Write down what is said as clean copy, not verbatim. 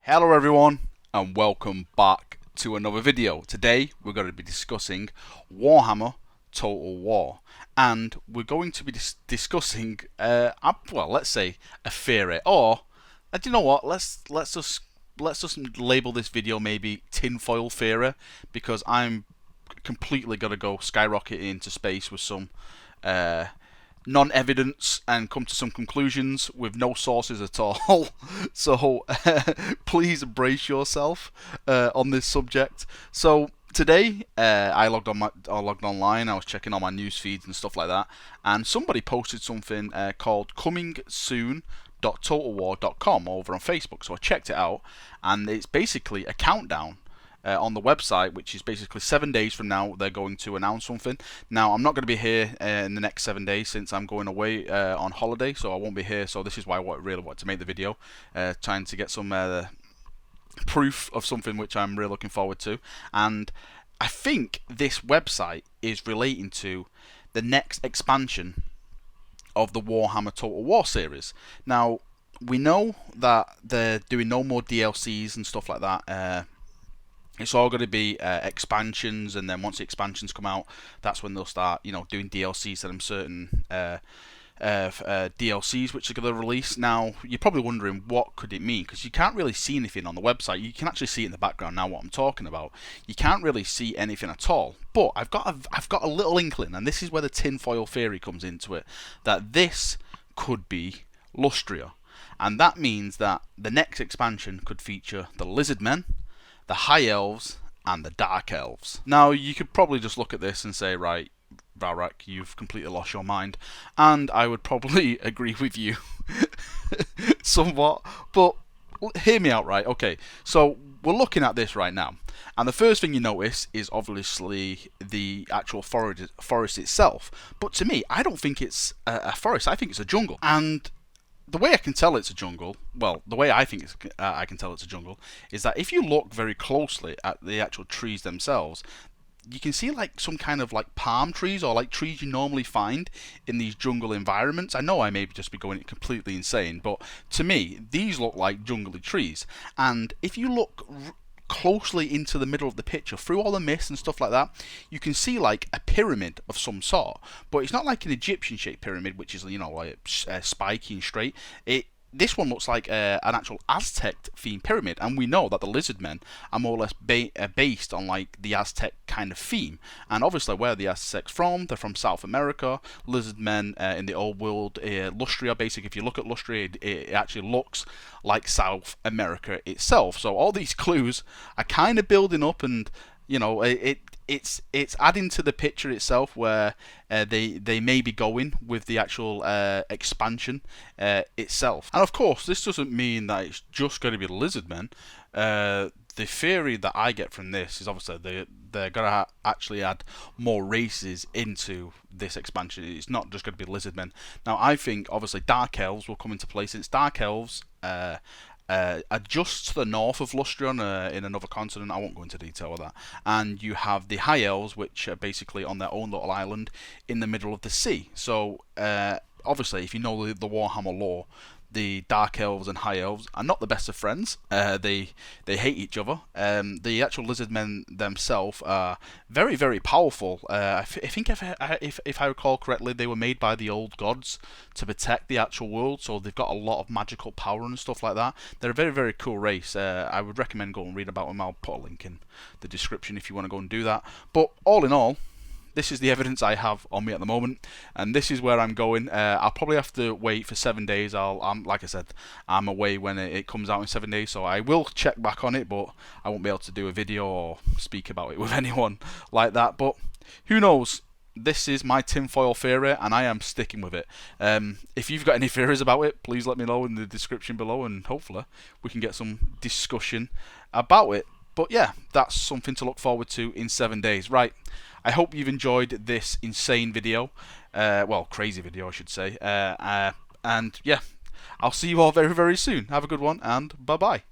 Hello everyone and welcome back to another video. Today we're going to be discussing Warhammer Total War, and we're going to be discussing well, let's say a theory, or do you know what, let's just label this video maybe tinfoil theory, because I'm completely going to go skyrocket into space with some uh, non-evidence and come to some conclusions with no sources at all. So please brace yourself on this subject. So today I logged online. I was checking all my news feeds and stuff like that, and somebody posted something called "Coming Soon." .totalwar.com over on Facebook. So I checked it out, and it's basically a countdown on the website, which is basically 7 days from now they're going to announce something. Now I'm not going to be here in the next 7 days since I'm going away on holiday, so I won't be here. So this is why I really wanted to make the video, trying to get some proof of something which I'm really looking forward to. And I think this website is relating to the next expansion of the Warhammer Total War series. Now we know that they're doing no more DLCs and stuff like that. It's all going to be expansions, and then once the expansions come out, that's when they'll start, doing DLCs to them certain DLCs which are going to release. Now you're probably wondering what could it mean, because you can't really see anything on the website. You can actually see it in the background now what I'm talking about. You can't really see anything at all. But I've got a little inkling, and this is where the tinfoil theory comes into it, that this could be Lustria, and that means that the next expansion could feature the Lizardmen, the High Elves, and the Dark Elves. Now you could probably just look at this and say, right, Valrak, you've completely lost your mind, and I would probably agree with you somewhat, but hear me out, right? Okay, so we're looking at this right now, and the first thing you notice is obviously the actual forest itself, but to me, I don't think it's a forest. I think it's a jungle, and the way I can tell it's a jungle, well, the way I think I can tell it's a jungle, is that if you look very closely at the actual trees themselves, you can see like some kind of like palm trees, or like trees you normally find in these jungle environments. I know I may just be going completely insane, but to me these look like jungly trees. And if you look closely into the middle of the picture through all the mist and stuff like that, you can see like a pyramid of some sort, but it's not like an Egyptian shaped pyramid, which is like spiky and straight. This one looks like an actual Aztec themed pyramid, and we know that the Lizardmen are more or less based on like the Aztec kind of theme. And obviously, where are the Aztecs from? They're from South America. Lizardmen in the old world, Lustria. Basically, if you look at Lustria, it actually looks like South America itself. So all these clues are kind of building up, and it's adding to the picture itself, where they may be going with the actual expansion itself. And of course, this doesn't mean that it's just going to be the Lizardmen. The theory that I get from this is obviously they're going to actually add more races into this expansion. It's not just going to be Lizardmen. Now I think obviously Dark Elves will come into play, since Dark Elves are just to the north of Lustria in another continent. I won't go into detail with that. And you have the High Elves, which are basically on their own little island in the middle of the sea. So obviously, if you know the Warhammer lore, the Dark Elves and High Elves are not the best of friends. They hate each other. The actual Lizardmen themselves are very, very powerful. I think if I recall correctly, they were made by the old gods to protect the actual world, so they've got a lot of magical power and stuff like that. They're a very, very cool race. I would recommend go and read about them. I'll put a link in the description if you want to go and do that. But all in all, this is the evidence I have on me at the moment, and this is where I'm going. I'll probably have to wait for 7 days. Like I said, I'm away when it comes out in 7 days, so I will check back on it, but I won't be able to do a video or speak about it with anyone like that. But who knows? This is my tinfoil theory, and I am sticking with it. If you've got any theories about it, please let me know in the description below, and hopefully we can get some discussion about it. But yeah, that's something to look forward to in 7 days. Right, I hope you've enjoyed this insane video. Well, crazy video, I should say. And yeah, I'll see you all very, very soon. Have a good one, and bye-bye.